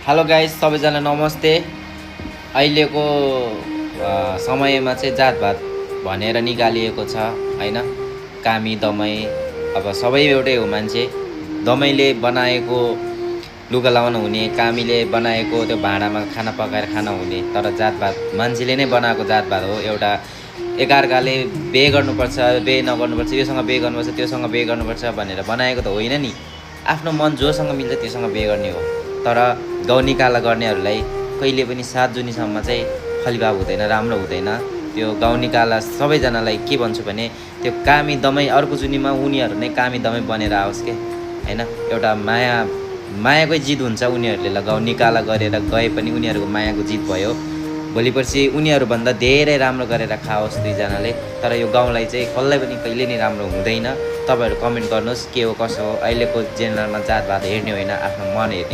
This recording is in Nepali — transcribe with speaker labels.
Speaker 1: हेलो गाइस, सबैजना नमस्ते। अहिलेको समयमा चाहिँ जातभात भनेर निकालिएको छ हैन। कामी दमाई अब सबै एउटै हो मान्छे। दमाईले बनाएको लुगा लाउन हुने, कामीले बनाएको त्यो भाँडामा खाना पकाएर खान हुने, तर जातभात मान्छेले नै बनाएको जातभात हो। एउटा एकाअर्काले बिहे गर्नुपर्छ, बिहे नगर्नुपर्छ, योसँग बिहे गर्नुपर्छ, त्योसँग बिहे गर्नुपर्छ भनेर बनाएको त होइन नि। आफ्नो मन जोसँग मिल्छ त्योसँग बिहे गर्ने हो। तर गौनिकाला गर्नेहरूलाई कहिले पनि 7 जुनीसम्म चाहिँ फलिबाब हुँदैन, राम्रो हुँदैन। त्यो गौनिकाला सबैजनालाई के भन्छु भने त्यो कामी दमाई अर्को जुनीमा उनीहरू नै कामी दमाई बनेर आओस् के हैन। एउटा मायाकै जित हुन्छ। उनीहरूले गौनिकाला गरेर गए पनि उनीहरूको मायाको जित भयो। भोलिपर्सि उनीहरूभन्दा धेरै राम्रो गरेर खाओस् दुईजनाले। तर यो गाउँलाई चाहिँ कसलाई पनि कहिले नि राम्रो हुँदैन। तपाईँहरू कमेन्ट गर्नुहोस् के हो कसो हो। अहिलेको जेनरलमा जातभात हेर्ने होइन, आफ्नो मन हेर्ने।